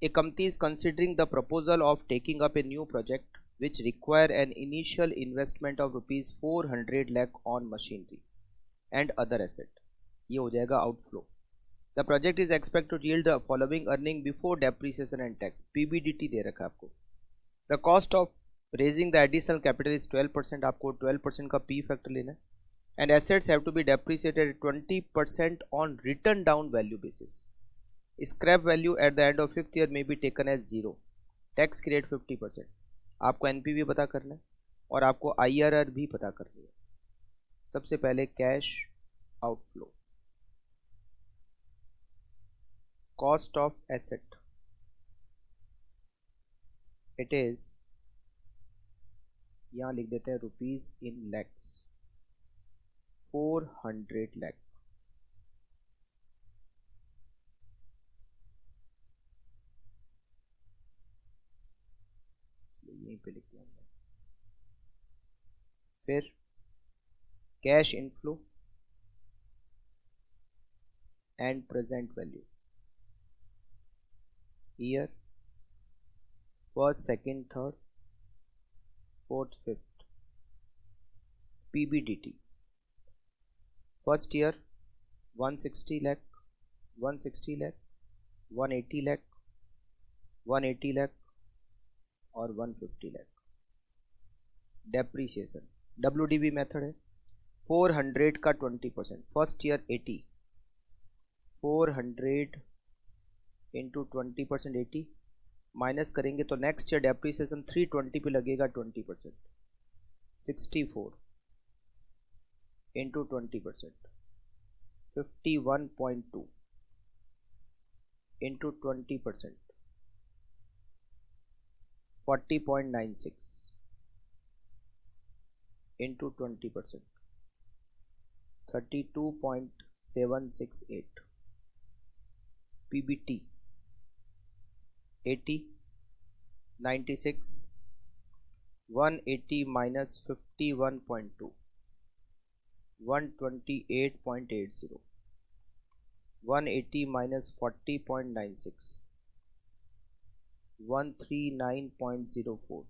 A company is considering the proposal of taking up a new project which require an initial investment of rupees 400 lakh on machinery and other asset. ये हो जाएगा outflow. The project is expected to yield the following earning before depreciation and tax. PBDT दे रखा है आपको. The cost of raising the additional capital is 12%. आपको 12% का P factor लेना है. And assets have to be depreciated at 20% on written down value basis. Scrap value at the end of 5th year may be taken as 0. Tax rate 50%. आपको NPV पता करना है और आपको IRR भी पता करनी है. सबसे पहले cash outflow. Cost of asset, it is, यहाँ लिख देते हैं रुपीज इन लैक्स, 400 लाख. यहीं पे लिख दिया हमने. फिर cash inflow and present value, year first, second, third, fourth, fifth. PBDT first year 160 lakh, 160 lakh, 180 lakh, 180 lakh और 150 लाख. डेप्रीशिएशन WDV मेथड है. 400 का 20%, फर्स्ट ईयर 80, 400 इंटू 20%, 80 माइनस करेंगे तो नेक्स्ट ईयर डेप्रीशिएशन 320 पे लगेगा 20%, 64 into 20%, 51.2 into 20%, 40.96 into 20%, 32.768. PBT 80, 96, 180 minus 51.2, 128.80, 180 minus 40.96, 139.04,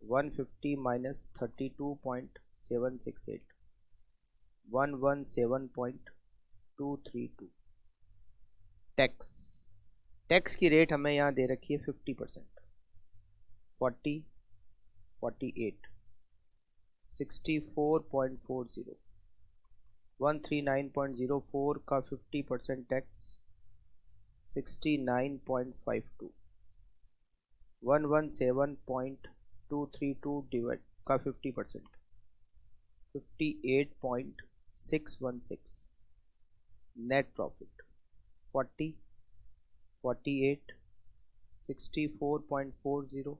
150 minus 32.768, 117.232. Tax की rate हमें यहाँ दे रखी है 50%, 40, 48, 64.40, 139.04 का 50% टैक्स 69.52, 117.232 डिवाइड का 50%, 58.616. नेट प्रॉफिट 40, 48, 64.40,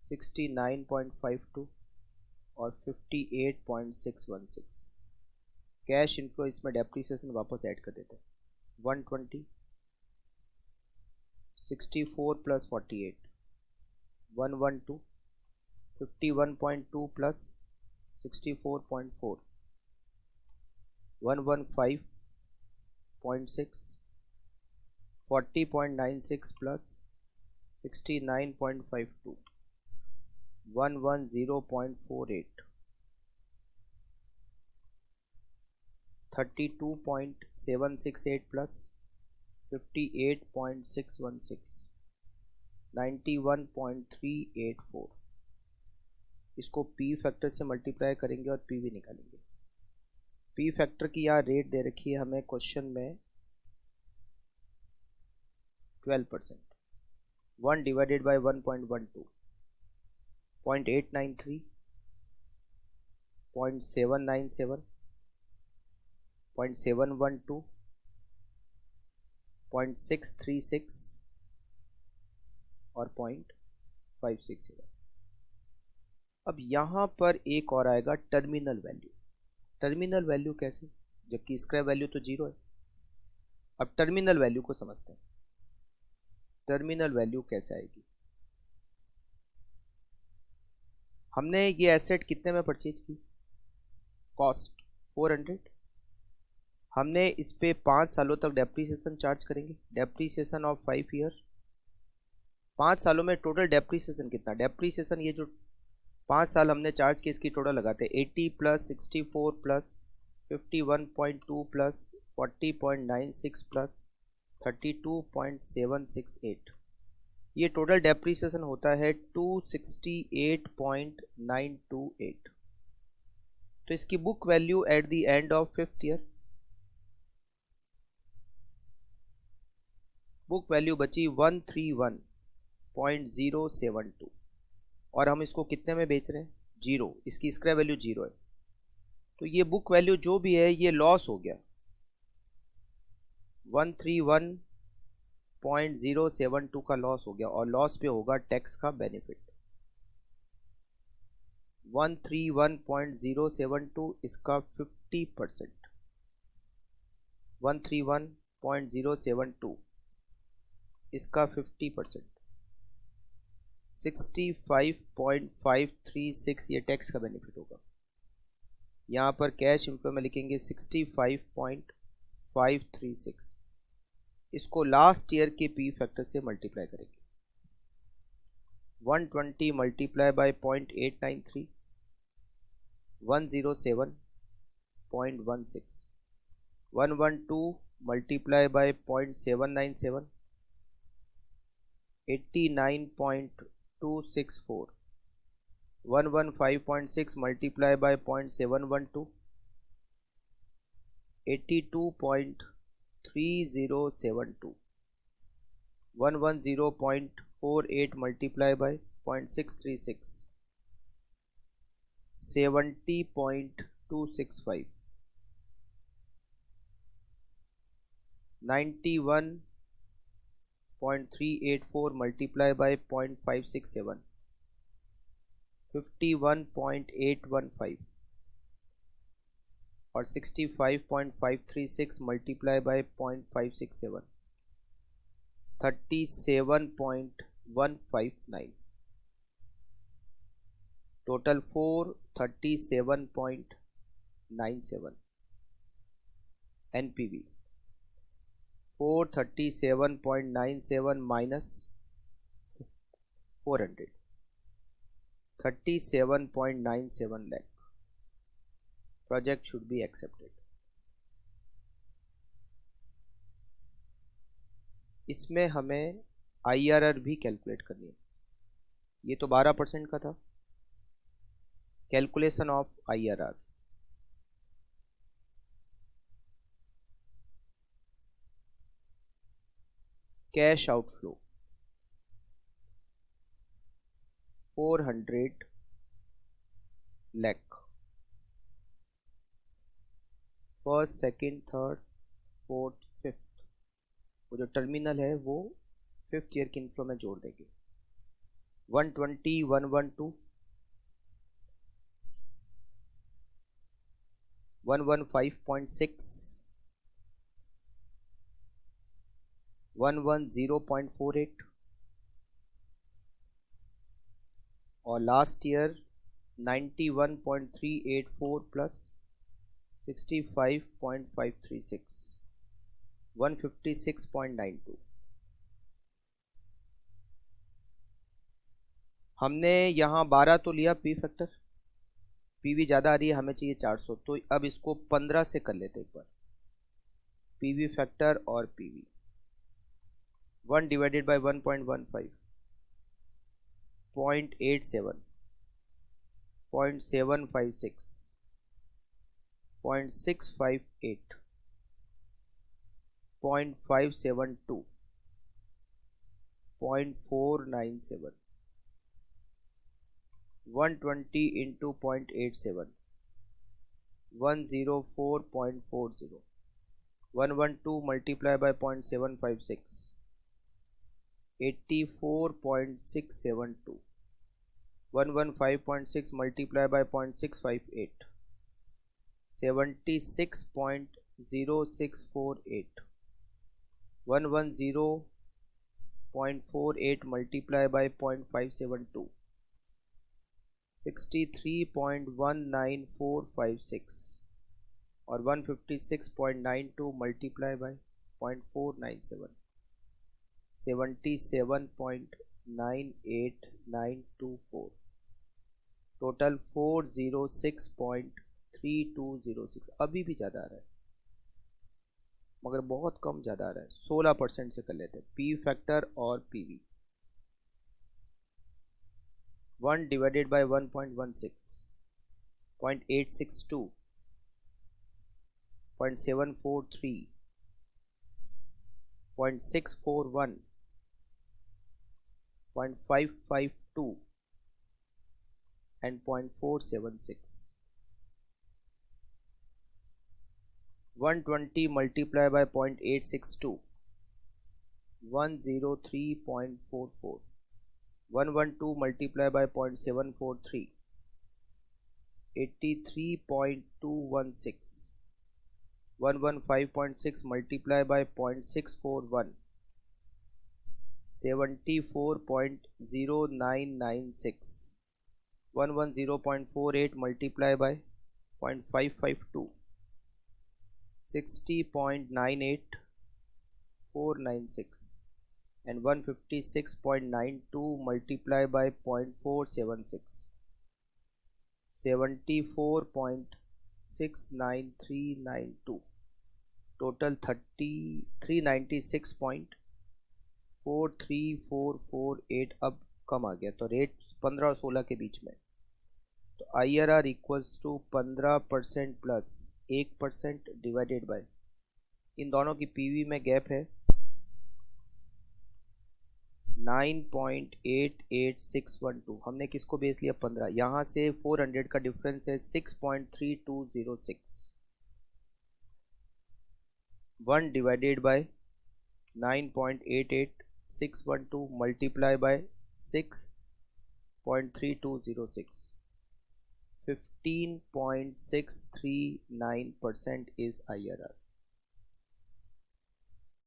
69.52 और 58.616. कैश इनफ्लो, इसमें डेप्रीसिएशन वापस ऐड कर देते हैं. 120, 64 प्लस 48, 112, 51.2 प्लस 64.4, 115.6, 40.96 plus 69.52, 110.48, 32.768 plus 58.616, 91.384. इसको P फैक्टर से मल्टीप्लाई करेंगे और PV निकालेंगे. P फैक्टर की यहाँ रेट दे रखी है हमें क्वेश्चन में 12%. 1 डिवाइडेड बाय 1.12, 0.893, 0.797, 0.712, 0.636 और 0.560. अब यहाँ पर एक और आएगा टर्मिनल वैल्यू. टर्मिनल वैल्यू कैसे, जबकि स्क्रैप वैल्यू तो 0 है. अब टर्मिनल वैल्यू को समझते हैं. टर्मिनल वैल्यू कैसे आएगी. हमने ये एसेट कितने में परचेज की, कॉस्ट 400, हमने इस पे 5 सालों तक डेप्रीसिएशन चार्ज करेंगे, डेप्रीसिएशन ऑफ 5 ईयर। 5 सालों में टोटल डेप्रीसिएशन कितना, डेप्रीसिएशन ये जो 5 साल हमने चार्ज किया इसकी टोटल लगाते हैं, 80 प्लस 64 प्लस 51.2 प्लस 40.96 प्लस 32.768, ये टोटल डेप्रीसिएशन होता है 268.928। तो इसकी book value at the end of 5th year, book value बची 131.072, और हम इसको कितने में बेच रहे हैं, 0, इसकी स्क्रैप वैल्यू 0 है। तो ये बुक वैल्यू जो भी है ये लॉस हो गया, 131.072 का लॉस हो गया, और लॉस पे होगा टैक्स का बेनिफिट। 131.072 इसका 50%, 131.072 इसका 50%, 65.536 ये टैक्स का बेनिफिट होगा। यहाँ पर कैश इनफ्लो में लिखेंगे 65.536, इसको लास्ट ईयर के पी फैक्टर से मल्टीप्लाई करेंगे। 120 multiply by 0.893, 107.16, 112 multiply by 0.797, 89.264, 115.6 multiply by 0.712, 82.3072, 110.48 multiply by 0.636, 70.265, 91.384 multiply by 0.567, 51.815, और 65.536 multiply by 0.567, 37.159, total 437.97 NPV. 437.97 minus 400, 37.97 lakh, project should be accepted। इसमें हमें IRR भी कैलकुलेट करनी है, ये तो 12% का था। Calculation of IRR, cash outflow 400 lakh, first second third fourth fifth, वो जो टर्मिनल है वो 5th ईयर के इनफ्लो में जोड़ देंगे। 120, 112, 115.6, 110.48, और लास्ट ईयर 91.384 प्लस 65.536, 156.92। हमने यहाँ 12 तो लिया पी फैक्टर, पीवी ज़्यादा आ रही है, हमें चाहिए 400, तो अब इसको 15 से कर लेते एक बार, पीवी फैक्टर और PV. 1 divided bye 1.15, 0.87, 0.756, 0.658, 0.572, 0.497, 120 into 0.87, 104.40, 112 multiply by 0.756, 84.672, 115.6 multiply by 0.658, 76.0648, 110.48 multiply by 0.572, 63.19456, और 156.92 मल्टीप्लाई बाय 0.497, 77.98924, टोटल 406.3206। अभी भी ज़्यादा आ रहा है, मगर बहुत कम ज़्यादा आ रहा है। 16% से कर लेते हैं पी फैक्टर और PV. 1 divided bye 1.16, 0.862, 0.743, 0.641, 0.552 and 0.476। 120 multiplied by 0.862, 103.44, 112 multiplied by 0.743, 83.216, 115.6 multiplied by 0.641, 74.0996, 110.48 multiplied by 0.552, 60.98496, and 156.92 multiplied by 0.476, 74.69392, total 396.43448। अब कम आ गया, तो रेट 15 और 16 के बीच में। तो IRR equals to 15% plus 1% divided by, इन दोनों की पीवी में गैप है 9.88612। हमने किसको बेस लिया 15, यहाँ से 400 का डिफरेंस है 6.3206। 1 divided bye 9.88612 multiply by 6.3206, 15.639% is IRR।